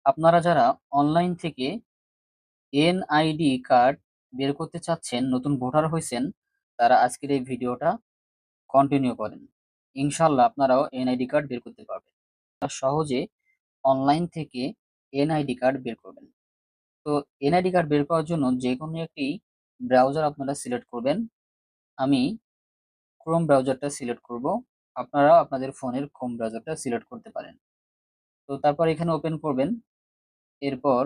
আপনারা যারা অনলাইন থেকে এনআইডি কার্ড বের করতে চাচ্ছেন, নতুন ভোটার হয়েছেন, তারা আজকের এই ভিডিওটা কন্টিনিউ করেন। ইনশাল্লাহ আপনারাও এনআইডি কার্ড বের করতে পারবেন। সহজে অনলাইন থেকে এনআইডি কার্ড বের করবেন। তো এনআইডি কার্ড বের করার জন্য যে কোনো একটি ব্রাউজার আপনারা সিলেক্ট করবেন। আমি ক্রোম ব্রাউজারটা সিলেক্ট করব। আপনারা আপনাদের ফোনের ক্রোম ব্রাউজারটা সিলেক্ট করতে পারেন। তো তারপর এখানে ওপেন করবেন। এরপর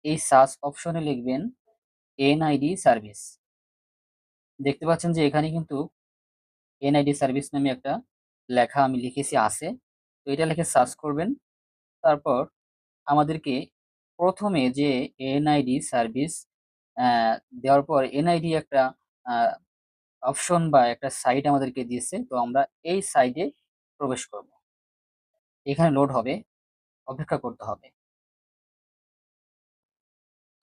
এই সার্চ অপশনে লিখবেন এনআইডি সার্ভিস। দেখতে পাচ্ছেন যে এখানে কিন্তু এনআইডি সার্ভিস নামে একটা লেখা আমি লিখেছি আছে। তো এটা লিখে সার্চ করবেন। তারপর আমাদেরকে প্রথমে যে এনআইডি সার্ভিস দেওয়ার পর এনআইডি একটা অপশন বা একটা সাইট আমাদেরকে দিয়েছে, তো আমরা এই সাইটে প্রবেশ করব। এখানে লোড হবে, অপেক্ষা করতে হবে।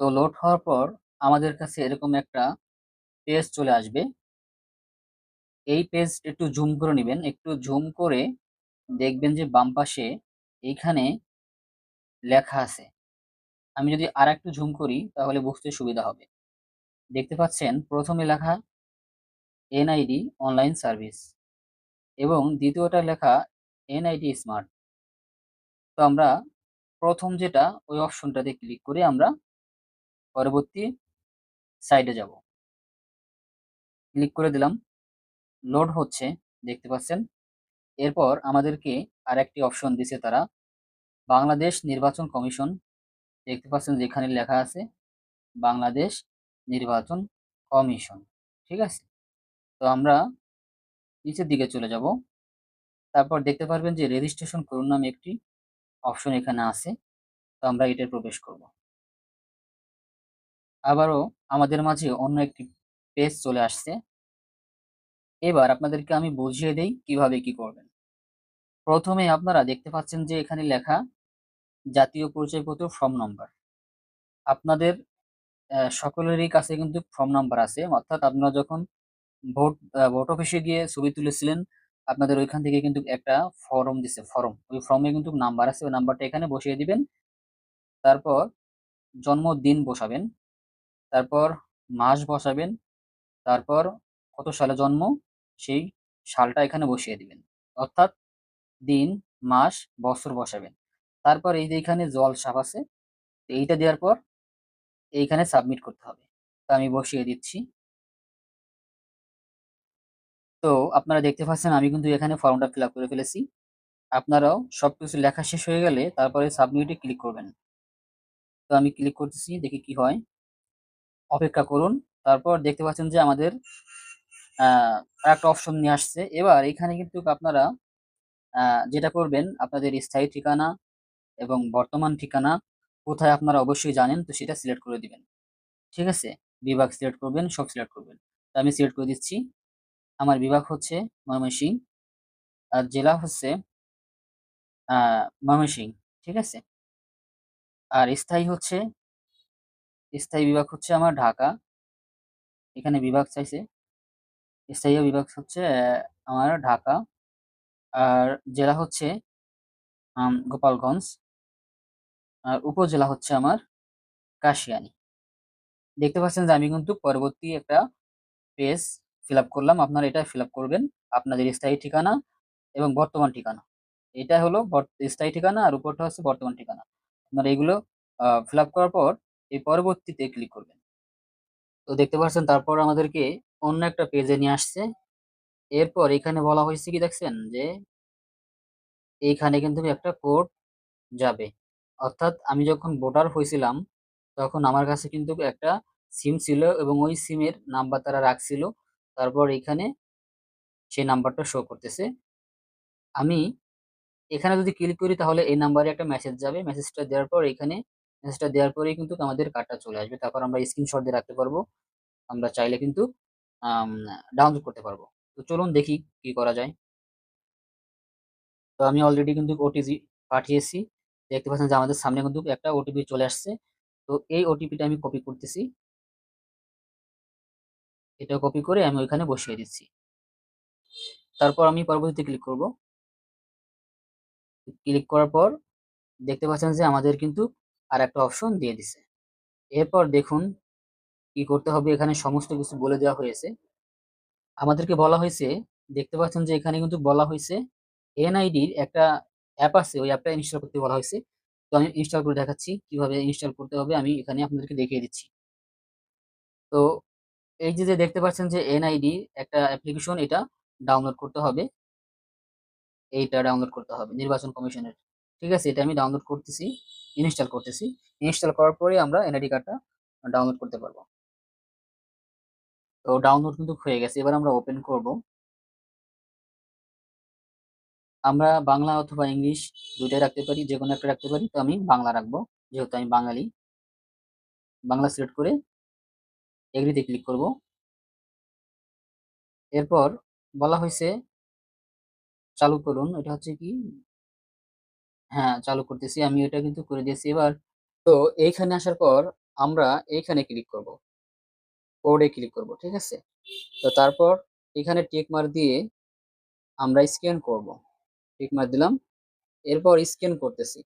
তো লোড হওয়ার পর আমাদের কাছে এরকম একটা পেজ চলে আসবে। এই পেজ একটু জুম করে নেবেন। একটু জুম করে দেখবেন যে বাম পাশে এইখানে লেখা আছে। আমি যদি আর একটু জুম করি তাহলে বুঝতে সুবিধা হবে। দেখতে পাচ্ছেন প্রথমে লেখা এনআইডি অনলাইন সার্ভিস এবং দ্বিতীয়টা লেখা এনআইডি স্মার্ট। তো আমরা প্রথম যেটা ওই অপশনটাতে ক্লিক করে আমরা পরবর্তী সাইডে যাব। ক্লিক করে দিলাম, লোড হচ্ছে, দেখতে পাচ্ছেন। এরপর আমাদেরকে আরেকটি অপশন দিছে তারা, বাংলাদেশ নির্বাচন কমিশন। দেখতে পাচ্ছেন যেখানে লেখা আছে বাংলাদেশ নির্বাচন কমিশন। ঠিক আছে, তো আমরা নিচের দিকে চলে যাব। তারপর দেখতে পারবেন যে রেজিস্ট্রেশন করুন নামে একটি অপশন এখানে আছে। তো আমরা এটার প্রবেশ করব। আবারও আমাদের মাঝে অন্য একটি পেজ চলে আসছে। এবার আপনাদেরকে আমি বুঝিয়ে দেই কিভাবে কি করবেন। প্রথমে আপনারা দেখতে পাচ্ছেন যে এখানে লেখা জাতীয় পরিচয়পত্র ফর্ম নম্বর। আপনাদের সকলেরই কাছে কিন্তু ফর্ম নাম্বার আছে, অর্থাৎ আপনারা যখন ভোট অফিসে গিয়ে ছবি তুলেছিলেন, আপনাদের ওইখান থেকে কিন্তু একটা ফর্ম দিছে, ফর্ম, ওই ফর্মে কিন্তু নাম্বার আছে, ওই নাম্বারটা এখানে বসিয়ে দিবেন। তারপর জন্মদিন বসাবেন, তারপর মাস বসাবেন, তারপর কত সালে জন্ম সেই সালটা এখানে বসিয়ে দিবেন। অর্থাৎ দিন, মাস, বছর বসাবেন। তারপর এই যে এখানে জল ছাপ আছে, এইটা দেওয়ার পর এইখানে সাবমিট করতে হবে। তো আমি বসিয়ে দিচ্ছি। তো আপনারা দেখতে পাচ্ছেন আমি কিন্তু এখানে ফর্মটা ফিল আপ করে ফেলেছি। আপনারাও সবকিছু লেখা শেষ হয়ে গেলে তারপরে সাবমিটে ক্লিক করবেন। তো আমি ক্লিক করতেছি, দেখি কি হয়। অপেক্ষা করুন। তারপর দেখতে পাচ্ছেন যে আমাদের একটা অপশন নিয়ে আসছে। এবার এখানে কিন্তু আপনারা যেটা করবেন, আপনাদের স্থায়ী ঠিকানা এবং বর্তমান ঠিকানা কোথায় আপনারা অবশ্যই জানেন, তো সেটা সিলেক্ট করে দিবেন। ঠিক আছে, বিভাগ সিলেক্ট করবেন, সব সিলেক্ট করবেন। তো আমি সিলেক্ট করে দিচ্ছি। আমার বিভাগ হচ্ছে ময়মনসিংহ, আর জেলা হচ্ছে ময়মনসিংহ। ঠিক আছে, আর স্থায়ী বিভাগ হচ্ছে আমার ঢাকা। এখানে বিভাগ চাইছে, স্থায়ী বিভাগ হচ্ছে আমার ঢাকা। আর জেলা হচ্ছে গোপালগঞ্জ। আর উপজেলা হচ্ছে আমার কাশিয়ানী। দেখতে পাচ্ছেন যে আমি কিন্তু পরবর্তী একটা পেজ ফিল আপ করলাম। আপনারা এটা ফিল আপ করবেন, আপনাদের স্থায়ী ঠিকানা এবং বর্তমান ঠিকানা। এটা হলো স্থায়ী ঠিকানা, আর উপরটা হচ্ছে বর্তমান ঠিকানা। আপনারা এগুলো ফিল আপ করার পর এই পরবর্তীতে ক্লিক করবেন। তো দেখতে পাচ্ছেন তারপর আমাদেরকে অন্য একটা পেজে নিয়ে আসছে। এরপর এখানে বলা হয়েছে কি দেখছেন যে এইখানে কিন্তু একটা কোড যাবে। অর্থাৎ আমি যখন ভোটার হয়েছিলাম তখন আমার কাছে কিন্তু একটা সিম ছিল এবং ওই সিমের নাম্বার তারা রাখছিল। তারপর এখানে সেই নাম্বারটা শো করতেছে। আমি এখানে যদি ক্লিক করি তাহলে এই নাম্বারে একটা মেসেজ যাবে। মেসেজটা দেওয়ার পরেই কিন্তু আমাদের কার্ডটা চলে আসবে। তারপর আমরা স্ক্রিনশট দিয়ে রাখতে পারবো। আমরা চাইলে কিন্তু ডাউনলোড করতে পারবো। তো চলুন দেখি কি করা যায়। তো আমি অলরেডি কিন্তু ওটিপি পাঠিয়েছি। দেখতে পাচ্ছেন যে আমাদের সামনে কিন্তু একটা ওটিপি চলে আসছে। তো এই ওটিপিটা আমি কপি করতেছি। এটা কপি করে আমি ওইখানে বসিয়ে দিচ্ছি। তারপর আমি পরবর্তীতে ক্লিক করব। ক্লিক করার পর দেখতে পাচ্ছেন যে আমাদের কিন্তু আর একটা অপশন দিয়ে দিছে। এরপর দেখুন কি করতে হবে, এখানে সমস্ত কিছু বলে দেওয়া হয়েছে। আমাদেরকে বলা হয়েছে, দেখতে পাচ্ছেন যে এখানে কিন্তু বলা হয়েছে এনআইডির একটা অ্যাপ আছে, ওই অ্যাপটা ইনস্টল করতে বলা হয়েছে। তো আমি ইনস্টল করে দেখাচ্ছি কিভাবে ইনস্টল করতে হবে, আমি এখানে আপনাদেরকে দেখিয়ে দিচ্ছি। তো এই যে যে দেখতে পাচ্ছেন যে এনআইডি একটা অ্যাপ্লিকেশন, এটা ডাউনলোড করতে হবে। এইটা ডাউনলোড করতে হবে নির্বাচন কমিশনের। ঠিক আছে, এটা আমি ডাউনলোড করতেছি, ইনস্টল করতেছি। ইনস্টল করার পরে আমরা এনআইডি কার্ডটা ডাউনলোড করতে পারবো। তো ডাউনলোড কিন্তু হয়ে গেছে, এবার আমরা ওপেন করব। আমরা বাংলা অথবা ইংলিশ দুইটাই রাখতে পারি, যে কোনো একটা রাখতে পারি। তো আমি বাংলা রাখবো, যেহেতু আমি বাঙালি। বাংলা সিলেক্ট করে এগ্রিতে ক্লিক করব। এরপর বলা হয়েছে চালু করুন, এটা হচ্ছে কি, হ্যাঁ চালু করতেছি, আমি এটা কিন্তু করে দিয়েছি এবার। তো এইখানে আসার পর আমরা এইখানে ক্লিক করব, কোডে ক্লিক করব, ঠিক আছে। তো তারপর এখানে টিক মার্ক দিয়ে আমরা স্ক্যান করব, টিক মার্ক দিলাম। এরপর স্ক্যান করতেছি,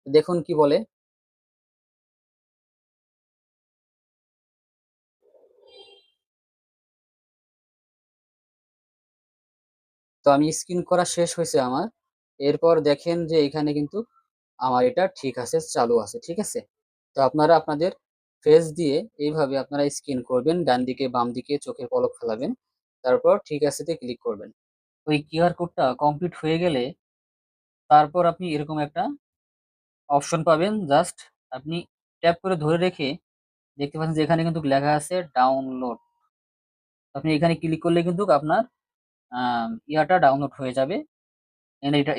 দেখুন কি বলে। তো আমি স্ক্যান করা শেষ হয়েছে আমার। এরপর দেখেন যে এখানে কিন্তু আমার এটা ঠিক আছে, চালু আছে, ঠিক আছে। তো আপনারা আপনাদের ফেস দিয়ে এইভাবে আপনারা স্ক্যান করবেন, ডান দিকে বাম দিকে চোখের পলক ফেলাবেন, তারপর ঠিক আছে তে ক্লিক করবেন। ওই কিউআর কোডটা কমপ্লিট হয়ে গেলে তারপর আপনি এরকম একটা অপশন পাবেন, জাস্ট আপনি ট্যাপ করে ধরে রেখে দেখতে পাচ্ছেন যে এখানে কিন্তু লেখা আছে ডাউনলোড। আপনি এখানে ক্লিক করলে কিন্তু আপনার ইয়াটা ডাউনলোড হয়ে যাবে,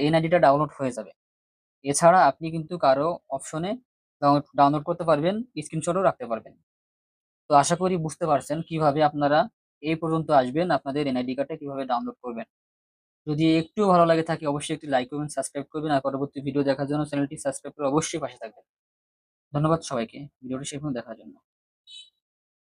এনআইডিটা ডাউনলোড হয়ে যাবে। এছাড়া আপনি কিন্তু কারো অপশনে ডাউনলোড করতে পারবেন, স্ক্রিনশটও রাখতে পারবেন। তো আশা করি বুঝতে পারছেন কিভাবে আপনারা এই পর্যন্ত আসবেন, আপনাদের এনআইডি কার্ডটা কিভাবে ডাউনলোড করবেন। যদি একটু ভালো লাগে থাকে অবশ্যই একটি লাইক করবেন, সাবস্ক্রাইব করবেন, আর পরবর্তী ভিডিও দেখার জন্য চ্যানেলটি সাবস্ক্রাইব করে অবশ্যই পাশে থাকবেন। ধন্যবাদ সবাইকে ভিডিওটি শেষ পর্যন্ত দেখার জন্য।